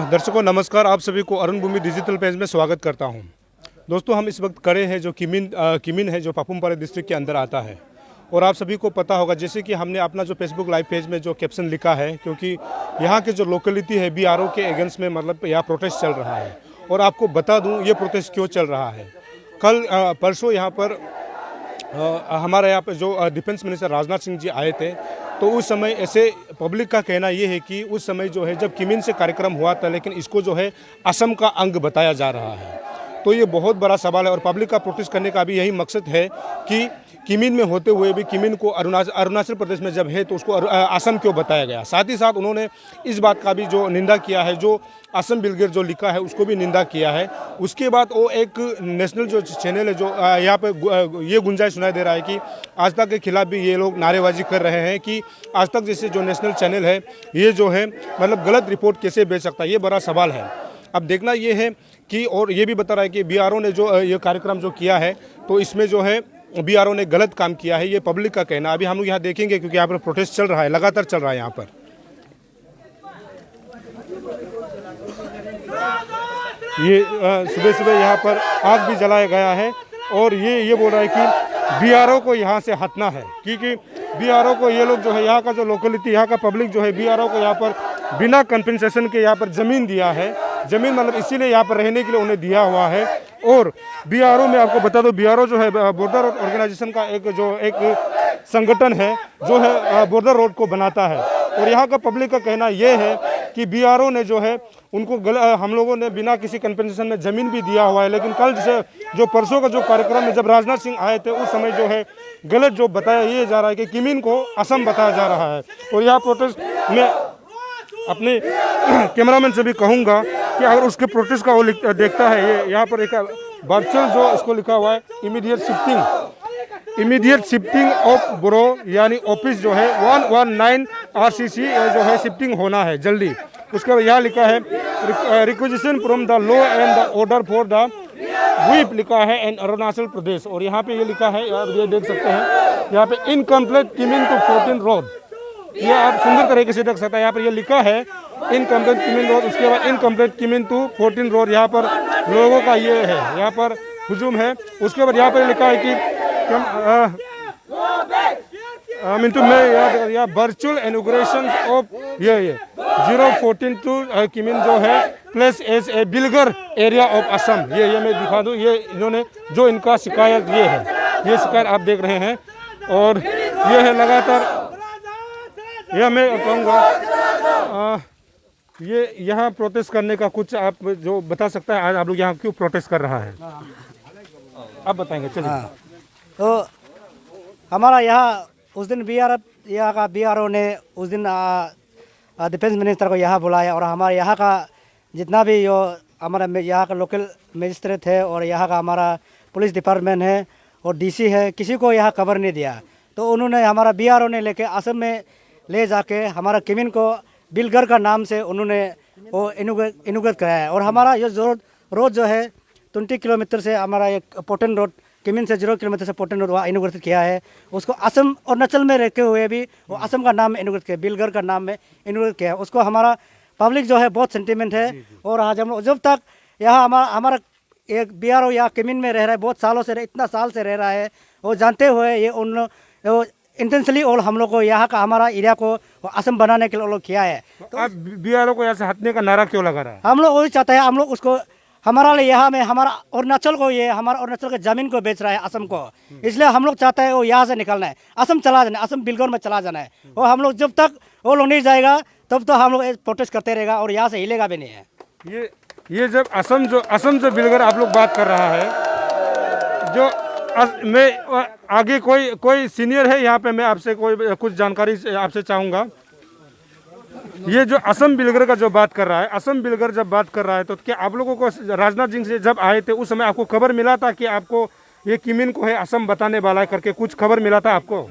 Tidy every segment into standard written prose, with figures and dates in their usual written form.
दर्शकों नमस्कार, आप सभी को अरुण भूमि डिजिटल पेज में स्वागत करता हूं। दोस्तों, हम इस वक्त खड़े हैं जो किमिन है, जो पापुमपारे डिस्ट्रिक्ट के अंदर आता है। और आप सभी को पता होगा, जैसे कि हमने अपना जो फेसबुक लाइव पेज में जो कैप्शन लिखा है, क्योंकि यहाँ के जो लोकेलिटी है BRO के अगेंस्ट में मतलब यहाँ प्रोटेस्ट चल रहा है। और आपको बता दूँ ये प्रोटेस्ट क्यों चल रहा है। कल परसों यहाँ पर हमारे यहाँ पर जो डिफेंस मिनिस्टर राजनाथ सिंह जी आए थे, तो उस समय ऐसे पब्लिक का कहना ये है कि उस समय जो है जब किमिन से कार्यक्रम हुआ था, लेकिन इसको जो है असम का अंग बताया जा रहा है। तो ये बहुत बड़ा सवाल है और पब्लिक का प्रोटेस्ट करने का भी यही मकसद है कि किमिन में होते हुए भी किमिन को अरुणाचल प्रदेश में जब है तो उसको असम क्यों बताया गया। साथ ही साथ उन्होंने इस बात का भी जो निंदा किया है, जो असम बिलगेर जो लिखा है उसको भी निंदा किया है। उसके बाद वो एक नेशनल जो चैनल है, जो यहाँ पर ये गुंजाइश सुनाई दे रहा है कि आज तक के खिलाफ भी ये लोग नारेबाजी कर रहे हैं कि आज तक जैसे जो नेशनल चैनल है ये जो है मतलब गलत रिपोर्ट कैसे भेज सकता है, ये बड़ा सवाल है। अब देखना ये है कि और ये भी बता रहा है कि BRO ने जो ये कार्यक्रम जो किया है तो इसमें जो है BRO ने गलत काम किया है, ये पब्लिक का कहना। अभी हम लोग यहाँ देखेंगे क्योंकि यहाँ पर प्रोटेस्ट चल रहा है, लगातार चल रहा है यहाँ पर। ये सुबह सुबह यहाँ पर आग भी जलाया गया है और ये बोल रहा है कि BRO को यहाँ से हटना है, क्योंकि BRO को ये लोग जो है यहाँ का जो लोकेलिटी, यहाँ का पब्लिक जो है BRO को यहाँ पर बिना कंपनसेशन के यहाँ पर ज़मीन दिया है। ज़मीन मतलब इसीलिए यहाँ पर रहने के लिए उन्हें दिया हुआ है। और BRO में आपको बता दो, BRO जो है बॉर्डर रोड ऑर्गेनाइजेशन का एक संगठन है जो है बॉर्डर रोड को बनाता है। और यहाँ का पब्लिक का कहना ये है कि BRO ने जो है उनको हम लोगों ने बिना किसी कंपनसेशन में ज़मीन भी दिया हुआ है, लेकिन कल जो परसों का जो कार्यक्रम है जब राजनाथ सिंह आए थे उस समय जो है गलत जो बताया ये जा रहा है कि किमिन को असम बताया जा रहा है। और यहाँ प्रोटेस्ट में अपने कैमरामैन से भी कहूँगा कि अगर उसके प्रोटेस्ट का वो देखता है, ये यहाँ पर एक वर्चुअल जो इसको लिखा हुआ है इमीडिएट शिफ्टिंग ऑफ ब्रो, यानी ऑफिस जो है 119 RCC जो है शिफ्टिंग होना है जल्दी। उसके बाद यहाँ लिखा है requisition from the law and the order for the whip लिखा है इन अरुणाचल प्रदेश। और यहाँ पे ये लिखा है, आप ये देख सकते हैं यहाँ पे इनकम्प्लीट किमिन टू 14 रोड, ये आप सुंदर तरीके से देख सकते हैं। यहाँ पर ये लिखा है इनकम्प्लीट किमिन रोड, उसके बाद इनकम्प्लीट किमिन टू 14 रोड। यहाँ पर लोगों का ये है, यहाँ पर हुजूम है। उसके बाद यहाँ पर लिखा है कि वर्चुअल इनॉग्रेशन ऑफ ये 014 टू किमिन जो है place as a bigger area of Assam. ये मैं दिखा दूँ, ये इन्होंने जो इनका शिकायत ये है, ये शिकायत आप देख रहे हैं। और ये है लगातार, यह मैं कहूँगा ये यहाँ प्रोटेस्ट करने का कुछ आप जो बता सकता है, आज आप लोग यहाँ क्यों प्रोटेस्ट कर रहा है आप बताएंगे। चलिए। तो हमारा यहाँ उस दिन यहाँ का BRO ने उस दिन डिफेंस मिनिस्टर को यहाँ बुलाया और हमारे यहाँ का जितना भी जो हमारा यहाँ का लोकल मजिस्ट्रेट है और यहाँ का हमारा पुलिस डिपार्टमेंट है और DC है, किसी को यहाँ खबर नहीं दिया। तो उन्होंने हमारा BRO ने लेके असम में ले जाके हमारा किमिन को बिलगर का नाम से उन्होंने वो इनोग्रेट कराया है। और हमारा ये रोड जो है 20 किलोमीटर से हमारा एक पोटन रोड, किमिन से 0 किलोमीटर से पोटन रोड वहाँ इनोग्रेट किया है। उसको असम अरुणाचल में रहते हुए भी वो असम का नाम में इनोग्रेट किया, बिलगर का नाम में इनोग्रेट किया है। उसको हमारा पब्लिक जो है बहुत सेंटीमेंट है। और आज हम जब तक यहाँ हमारा एक BRO यहाँ किमिन में रह रहा है, बहुत सालों से इतना साल से रह रहा है, वो जानते हुए ये इंटेंशनली और हम लोग को यहाँ का हमारा एरिया को असम बनाने के लिए लोग किया है। तो आप BRO को यहाँ से हटने का नारा क्यों लगा रहा है? हम लोग वही चाहते हैं, हम लोग उसको हमारा लिए यहाँ में हमारा अरुणाचल को, ये हमारा अरुणाचल के जमीन को बेच रहा है असम को, इसलिए हम लोग चाहते हैं वो यहाँ से निकलना है, असम चला जाना है, असम बिलगोर में चला जाना है। और हम लोग जब तक वो लोग नहीं जाएगा तब तो हम लोग प्रोटेस्ट करते रहेगा और यहाँ से हिलेगा भी नहीं है। ये जब असम जो बिलगर आप लोग बात कर रहा है, जो मैं आगे कोई सीनियर है यहाँ पे, मैं आपसे कोई कुछ जानकारी आपसे चाहूँगा। ये जो असम बिलगर का जो बात कर रहा है, असम बिलगर जब बात कर रहा है तो क्या आप लोगों को राजनाथ सिंह से जब आए थे उस समय आपको खबर मिला था कि आपको ये किमिन को है असम बताने वाला है करके कुछ खबर मिला था आपको?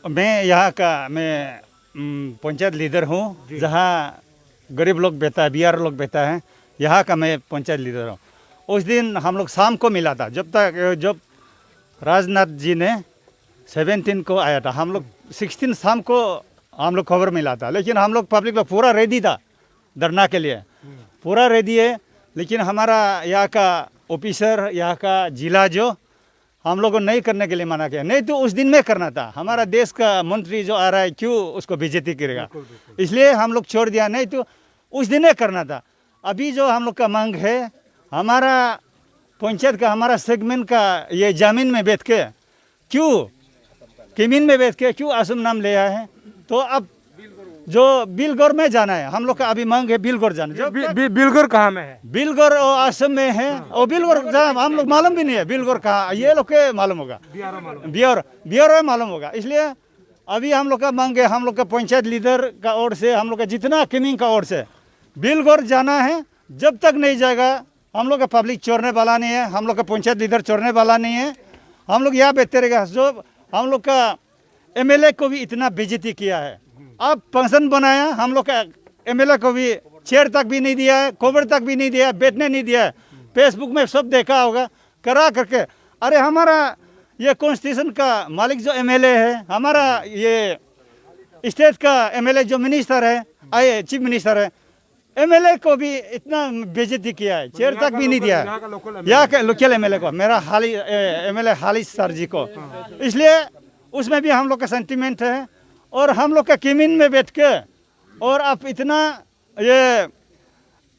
मैं यहाँ का पंचायत लीडर हूँ, जहाँ गरीब लोग बैठा है, बिहार लोग बैठा है, यहाँ का मैं पंचायत लीडर हूँ। उस दिन हम लोग शाम को मिला था, जब राजनाथ जी ने 17 को आया था, हम लोग 16 शाम को हम लोग खबर मिला था। लेकिन हम लोग पब्लिक लोग पूरा रेडी था धरना के लिए, पूरा रेडी है। लेकिन हमारा यहाँ का ऑफिसर, यहाँ का जिला जो हम लोग को नहीं करने के लिए मना किया। नहीं तो उस दिन में करना था। हमारा देश का मंत्री जो आ रहा है, क्यों उसको बेइज्जती करेगा, इसलिए हम लोग छोड़ दिया। नहीं तो उस दिन में करना था। अभी जो हम लोग का मांग है, हमारा पंचायत का, हमारा सेगमेंट का ये जमीन में बैठ के क्यों, किमिन में बैठ के क्यों असम नाम ले आए हैं। तो अब जो बिलगौर में जाना है, हम लोग का अभी मांग है बिलगौर जाना। जो बिलगौर कहाँ में है? बिलगौर असम में है, और बिलगौर जहाँ हम लोग मालूम भी नहीं है बिलगौर कहाँ, ये लोग के मालूम होगा, बिहार में मालूम होगा। इसलिए अभी हम लोग का मांग है, हम लोग का पंचायत लीडर का ओर से, हम लोग का जितना किमिंग का ओर से बिलगौर जाना है। जब तक नहीं जाएगा हम लोग का पब्लिक छोड़ने वाला नहीं है, हम लोग का पंचायत लीडर छोड़ने वाला नहीं है। हम लोग यहाँ बैठते रहेगा। जो हम लोग का एमएलए को भी इतना बेइज्जती किया है, अब फंक्शन बनाया, हम लोग का एमएलए को भी चेयर तक भी नहीं दिया है, कवर तक भी नहीं दिया है, बैठने नहीं दिया है। फेसबुक में सब देखा होगा, करा करके। अरे हमारा ये कॉन्स्टिट्यूशन का मालिक जो एमएलए है, हमारा ये स्टेट का एमएलए जो मिनिस्टर है, चीफ मिनिस्टर है, एमएलए को भी इतना बेइज्जती किया है, चेयर तक भी नहीं दिया है। यहाँ के लोकल एमएलए को, मेरा हाली एमएलए हाली सर जी को। इसलिए उसमें भी हम लोग का सेंटिमेंट है। और हम लोग का किमिन में बैठ के, और आप इतना ये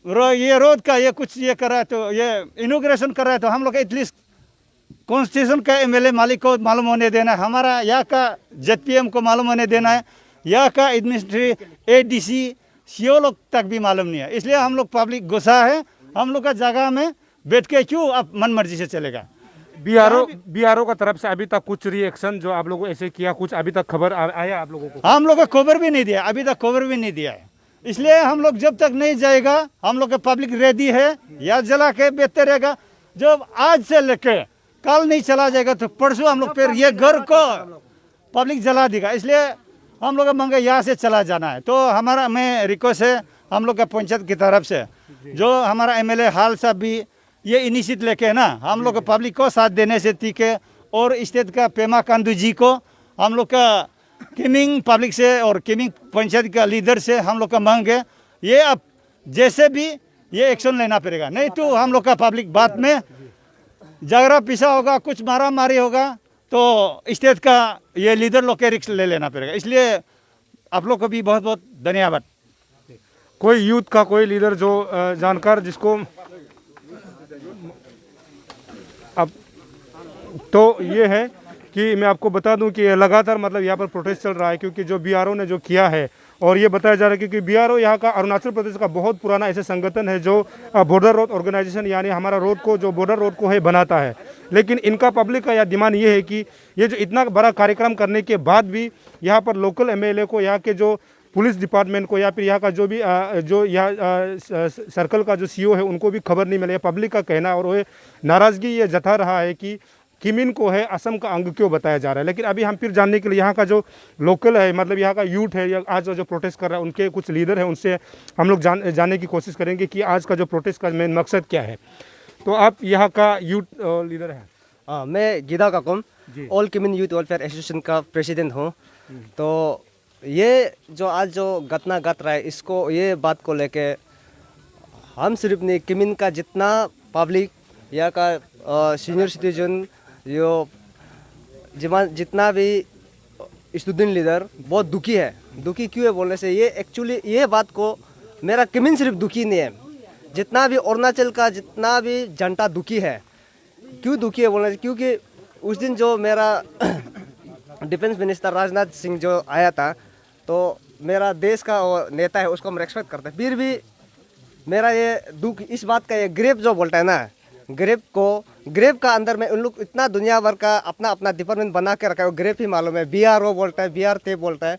रोड का ये कुछ ये कर रहा है, तो ये इनोग्रेशन कर रहा है, तो हम लोग एटलीस्ट कॉन्स्टिट्यूशन का एमएलए मालिक को मालूम होने देना है, हमारा यहाँ का जेडपीएम को मालूम होने देना है, यहाँ का एडमिनिस्ट्रेटिव एडीसी सीओ लोग तक भी मालूम नहीं है। इसलिए हम लोग पब्लिक गुस्सा है, हम लोग का जगह में बैठ के क्यों अब मन मर्जी से चलेगा। बीआरओ का तरफ से अभी तक कुछ रिएक्शन जो आप लोगों ऐसे किया, कुछ अभी तक खबर आया आप लोगों को? हम लोग को खबर भी नहीं दिया, अभी तक खबर भी नहीं दिया है। इसलिए हम लोग जब तक नहीं जाएगा, हम लोग का पब्लिक रेडी है, या जला के बेचते रहेगा। जब आज से लेके कल नहीं चला जाएगा तो परसों हम लोग फिर ये घर को पब्लिक जला देगा। इसलिए हम लोग का मांग यहाँ से चला जाना है। तो हमारा मैं रिक्वेस्ट है हम लोग का पंचायत की तरफ से, जो हमारा एमएलए हाल साहब भी ये इनिशिएटिव लेके ना, हम लोग का पब्लिक को साथ देने से टीके, और स्टेट का पेमा कांदू जी को, हम लोग का किमिंग पब्लिक से और किमिंग पंचायत का लीडर से हम लोग का मांग है, ये अब जैसे भी ये एक्शन लेना पड़ेगा। नहीं तो हम लोग का पब्लिक बाद में झगड़ा पीछा होगा, कुछ मारा मारी होगा, तो स्टेट का ये लीडर लोग के रिस्क ले लेना पड़ेगा। इसलिए आप लोग को भी बहुत बहुत धन्यवाद। कोई यूथ का कोई लीडर जो जानकार जिसको अब, तो ये है कि मैं आपको बता दूं कि लगातार मतलब यहाँ पर प्रोटेस्ट चल रहा है, क्योंकि जो बीआरओ ने जो किया है, और ये बताया जा रहा है क्योंकि बीआरओ यहाँ का अरुणाचल प्रदेश का बहुत पुराना ऐसे संगठन है जो बॉर्डर रोड ऑर्गेनाइजेशन, यानी हमारा रोड को, जो बॉर्डर रोड को है बनाता है। लेकिन इनका पब्लिक का यह डिमांड ये है कि ये जो इतना बड़ा कार्यक्रम करने के बाद भी यहाँ पर लोकल एमएलए को, यहाँ के जो पुलिस डिपार्टमेंट को, या फिर यहाँ का जो भी जो यहाँ सर्कल का जो सीईओ है, उनको भी खबर नहीं मिले। पब्लिक का कहना, और वो नाराज़गी ये जता रहा है कि किमिन को है असम का अंग क्यों बताया जा रहा है। लेकिन अभी हम फिर जानने के लिए यहाँ का जो लोकल है, मतलब यहाँ का यूथ है, या आज जो प्रोटेस्ट कर रहा है, उनके कुछ लीडर हैं, उनसे हम लोग जानने की कोशिश करेंगे कि आज का जो प्रोटेस्ट का मेन मकसद क्या है। तो आप यहाँ का यूथ लीडर हैं? मैं Gida Kakum, all Kimin youth welfare association का प्रेसिडेंट हूँ। तो ये जो आज जो घटना घट रहा है, इसको, ये बात को लेके हम सिर्फ नहीं, किमिन का जितना पब्लिक, यहाँ का सीनियर सिटीजन, जो जितना भी स्टूडेंट लीडर बहुत दुखी है। दुखी क्यों है बोलने से, ये एक्चुअली ये बात को, मेरा किमिन सिर्फ दुखी नहीं है, जितना भी अरुणाचल का जितना भी जनता दुखी है। क्यों दुखी है बोलने से, क्योंकि उस दिन जो मेरा डिफेंस मिनिस्टर राजनाथ सिंह जो आया था, तो मेरा देश का नेता है, उसको हम रेस्पेक्ट करते हैं। फिर भी मेरा ये दुख इस बात का, ये ग्रेप जो बोलता है ना, ग्रेप को ग्रेप का अंदर में उन लोग इतना दुनिया भर का अपना अपना डिपार्टमेंट बना के रखा है, वो ग्रेप ही मालूम है, BRO बोलता है, BRT बोलता है।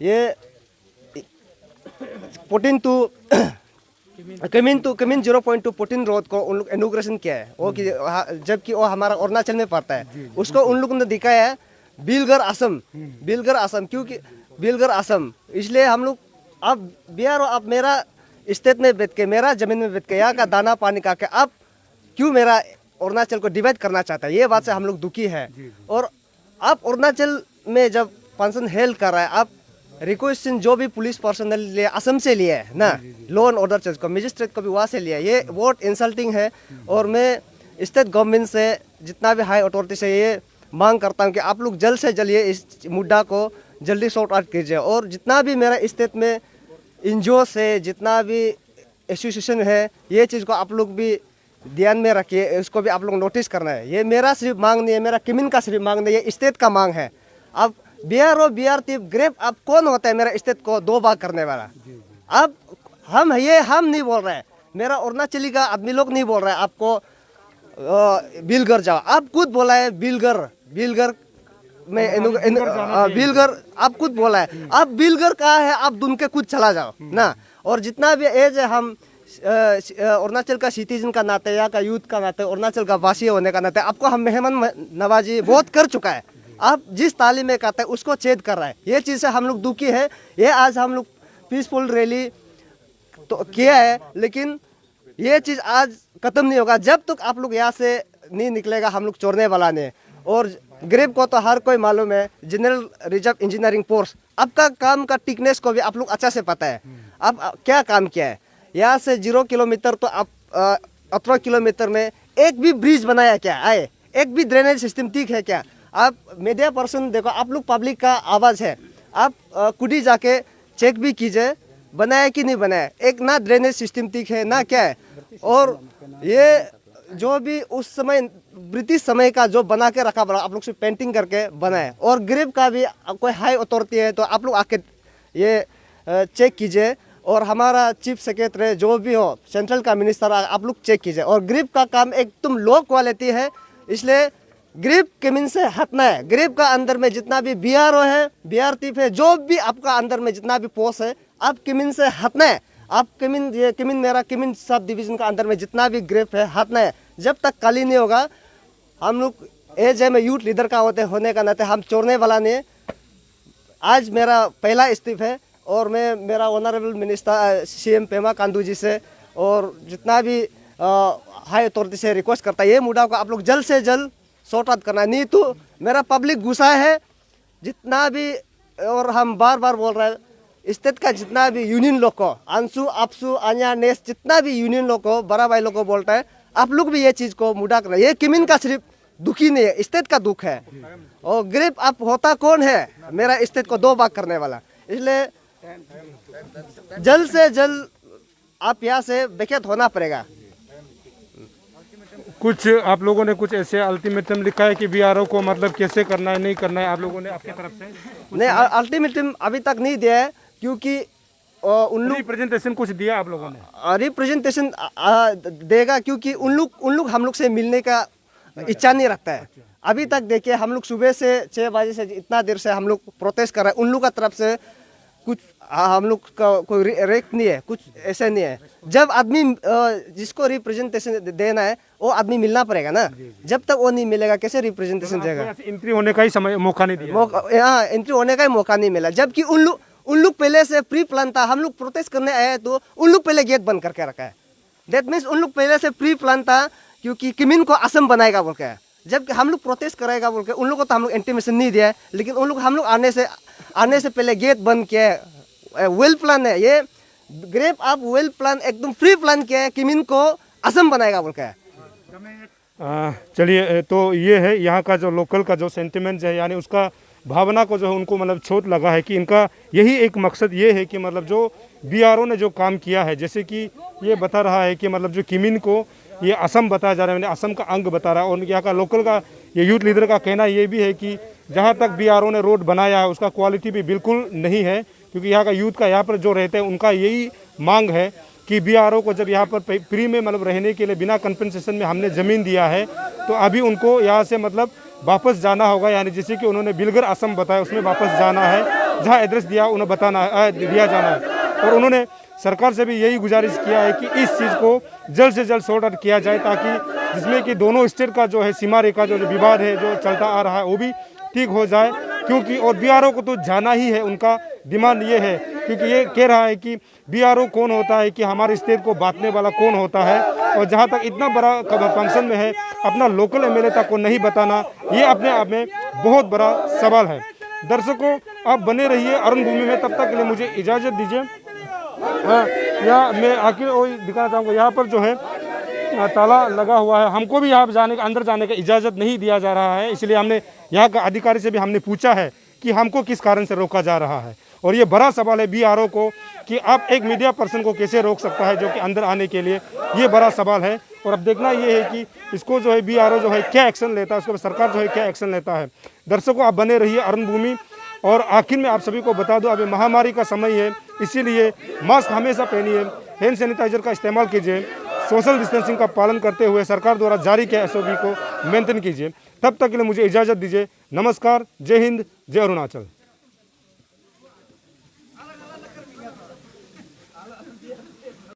ये 14 टू कमिन 0.2 14 रोड को उन लोग इनॉग्रेशन किया है, वो कि जबकि वो हमारा अरुणाचल में पड़ता है, उसको उन लोगों ने दिखाया है बिलगर असम, बिलगर असम, क्योंकि बिलगर असम, इसलिए हम लोग अब BRO आप मेरा स्टेट में बैठ के, मेरा जमीन में बैठ के, यहाँ का दाना पानी का के आप क्यों मेरा अरुणाचल को डिवाइड करना चाहता है, ये बात से हम लोग दुखी है। और आप अरुणाचल में जब फंक्शन हेल्ड कर रहा है, आप रिक्वेस्टिंग जो भी पुलिस पर्सनल लिए असम से लिए है ना, लॉ एंड ऑर्डर चीज को मजिस्ट्रेट को भी वहाँ से लिया, ये बहुत इंसल्टिंग है। और मैं स्टेट गवर्नमेंट से जितना भी हाई अथॉरिटी से ये मांग करता हूँ कि आप लोग जल्द से जल्द ये इस मुद्दा को जल्दी सॉर्ट आउट कीजिए। और जितना भी मेरा स्टेट में NGO से जितना भी एसोसिएशन है, ये चीज़ को आप लोग भी ध्यान में रखिए, इसको भी आप लोग नोटिस करना है। ये मेरा सिर्फ मांग नहीं है, मेरा किमिन का सिर्फ मांग नहीं है, ये स्टेट का मांग है। अब BRO BRT ग्रेप अब कौन होता है मेरा स्टेट को दो भाग करने वाला? अब हम नहीं बोल रहे हैं, मेरा अरुणाचली का आदमी लोग नहीं बोल रहे हैं आपको बिलगर जाओ, आप खुद बोला है बिलगर में बिलगर आप खुद बोला है, आप बिलगर कहाँ है, आप ढूंढ के खुद चला जाओ ना। और जितना भी एज है, हम अरुणाचल का सिटीजन का नाते, यहाँ का यूथ का नाते, अरुणाचल का वासी होने का नाते आपको हम मेहमान नवाजी बहुत कर चुका है। आप जिस तालीम में कहते हैं उसको छेद कर रहा है, ये चीज़ से हम लोग दुखी है। ये आज हम लोग पीसफुल रैली तो किया है, लेकिन ये चीज़ आज ख़त्म नहीं होगा जब तक आप लोग यहाँ से नहीं निकलेगा, हम लोग छोड़ने वाला नहीं। और ग्रेप को तो हर कोई मालूम है, जनरल रिजर्व इंजीनियरिंग फोर्स, आपका काम का टिकनेस को भी आप लोग अच्छा से पता है। अब क्या काम किया है, यहाँ से 0 किलोमीटर तो आप 18 किलोमीटर में एक भी ब्रिज बनाया क्या आए, एक भी ड्रेनेज सिस्टम ठीक है क्या? आप मीडिया पर्सन देखो, आप लोग पब्लिक का आवाज़ है, आप खुद जाके चेक भी कीजिए बनाया कि नहीं बनाया, एक ना ड्रेनेज सिस्टम ठीक है ना क्या है। और ये जो भी उस समय ब्रिटिश समय का जो बना के रखा बड़ा, आप लोग से पेंटिंग करके बनाए। और ग्रेप का भी कोई हाई अथॉरिटी है तो आप लोग आके ये चेक कीजिए। और हमारा चीफ सेक्रेटरी जो भी हो, सेंट्रल का मिनिस्टर, आप लोग चेक कीजिए। और ग्रेप का काम एकदम लो क्वालिटी है, इसलिए ग्रेप केमिन से हटना है। ग्रेप का अंदर में जितना भी BRO है, BRT है, जो भी आपका अंदर में जितना भी पोस्ट है, आप केमिन से हटना है। आप केमिन मेरा केमिन सब डिवीजन का अंदर में जितना भी ग्रेप है हटना है। जब तक खाली नहीं होगा, हम लोग एज है, मैं यूथ लीडर का होने का नाते हम छोड़ने वाला नहीं है। आज मेरा पहला इस्तीफा है और मैं मेरा honourable minister CM Pema Khandu ji से और जितना भी हाई अथॉरिटी से रिक्वेस्ट करता है, ये मुद्दा को आप लोग जल्द से जल्द सॉर्ट आउट करना है, नहीं तो मेरा पब्लिक गुस्सा है जितना भी। और हम बार बार बोल रहे हैं, स्टेट का जितना भी यूनियन लोग को, अंशु आपसू अन्या नेस, जितना भी यूनियन लोग को, बड़ा भाई लोग को बोलता है, आप लोग भी ये चीज़ को मुद्दा करना। ये किमिन का सिर्फ दुखी नहीं है, स्टेट का दुख है। और ग्रेप आप होता कौन है मेरा स्टेट को दो भाग करने वाला, इसलिए जल्द से जल्द आप यहाँ से वैकेट होना पड़ेगा। कुछ आप लोगों ने कुछ ऐसे अल्टीमेटम लिखा है कि BRO को मतलब कैसे करना है, नहीं करना है, आप लोगों ने आपकी तरफ से? नहीं, अल्टीमेटम अभी तक नहीं दिया है, क्योंकि उन लोग रिप्रेजेंटेशन कुछ दिया आप लोगों ने? रिप्रेजेंटेशन देगा, क्योंकि उन लोग हम लोग से मिलने का इच्छा नहीं रखता है। अभी तक देखिए, हम लोग सुबह से 6 बजे से इतना देर से हम लोग प्रोटेस्ट कर रहे हैं, उन लोग का तरफ से कुछ हम लोग का कोई रेक नहीं है, कुछ ऐसा नहीं है। जब आदमी जिसको रिप्रेजेंटेशन देना है वो आदमी मिलना पड़ेगा ना, जब तक वो नहीं मिलेगा कैसे रिप्रेजेंटेशन देगा? एंट्री होने का ही समय मौका नहीं दिया, यहाँ एंट्री होने का ही मौका नहीं मिला। जबकि उन लोग पहले से प्री प्लान था, हम लोग प्रोटेस्ट करने आए तो उन लोग पहले गेट बंद करके रखा है। दैट मीन्स उन लोग पहले से प्री प्लान था, क्योंकि किमिन को असम बनाएगा बोल के। जबकि हम लोग प्रोटेस्ट करेगा बोल के उन लोगों को तो हम लोग इंटीमेशन नहीं दिया है, लेकिन हम लोग आने से पहले गेट बंद किया है। वेल प्लान है ये ग्रेप, आप वेल प्लान एकदम फ्री प्लान किया है, किमिन को असम बनाएगा बोल के। चलिए, तो ये है यहाँ का जो लोकल का जो सेंटिमेंट है, यानी उसका भावना को जो है उनको मतलब चोट लगा है कि इनका यही एक मकसद ये है कि मतलब जो BRO ने जो काम किया है, जैसे कि ये बता रहा है कि मतलब जो किमिन को ये असम बताया जा रहा है, असम का अंग बता रहा है। और यहाँ का लोकल का ये यूथ लीडर का कहना ये भी है कि जहाँ तक BRO ने रोड बनाया है उसका क्वालिटी भी बिल्कुल नहीं है, क्योंकि यहाँ का यूथ का यहाँ पर जो रहते हैं उनका यही मांग है कि BRO को जब यहाँ पर फ्री में मतलब रहने के लिए बिना कंपनसेशन में हमने ज़मीन दिया है, तो अभी उनको यहाँ से मतलब वापस जाना होगा, यानी जैसे कि उन्होंने बिलगर असम बताया उसमें वापस जाना है, जहाँ एड्रेस दिया उन्हें दिया जाना है। और उन्होंने सरकार से भी यही गुजारिश किया है कि इस चीज़ को जल्द से जल्द सॉर्ट आउट किया जाए, ताकि जिसमें कि दोनों स्टेट का जो है सीमा रेखा जो विवाद है जो चलता आ रहा है वो भी ठीक हो जाए। क्योंकि और BRO को तो जाना ही है, उनका डिमांड ये है, क्योंकि ये कह रहा है कि BRO कौन होता है, कि हमारे स्टेट को बांटने वाला कौन होता है, और जहाँ तक इतना बड़ा फंक्शन में है अपना लोकल MLA तक को नहीं बताना, ये अपने आप में बहुत बड़ा सवाल है। दर्शकों, आप बने रहिए अरुण भूमि में, तब तक के लिए मुझे इजाज़त दीजिए। यहाँ मैं आखिर वही दिखाना चाहूँगा, यहाँ पर जो है ताला लगा हुआ है, हमको भी यहाँ जाने का अंदर जाने का इजाज़त नहीं दिया जा रहा है, इसलिए हमने यहाँ का अधिकारी से भी हमने पूछा है कि हमको किस कारण से रोका जा रहा है। और ये बड़ा सवाल है BRO को कि आप एक मीडिया पर्सन को कैसे रोक सकता है जो कि अंदर आने के लिए, ये बड़ा सवाल है। और अब देखना ये है कि इसको जो है BRO जो है क्या एक्शन लेता है, उसको सरकार जो है क्या एक्शन लेता है। दर्शकों, आप बने रहिए अरुण भूमि। और आखिर में आप सभी को बता दूं, अभी महामारी का समय है, इसीलिए मास्क हमेशा पहनिए, हैंड सैनिटाइजर का इस्तेमाल कीजिए, सोशल डिस्टेंसिंग का पालन करते हुए सरकार द्वारा जारी किया SOP को मेंटेन कीजिए। तब तक के लिए मुझे इजाज़त दीजिए। नमस्कार, जय हिंद, जय अरुणाचल।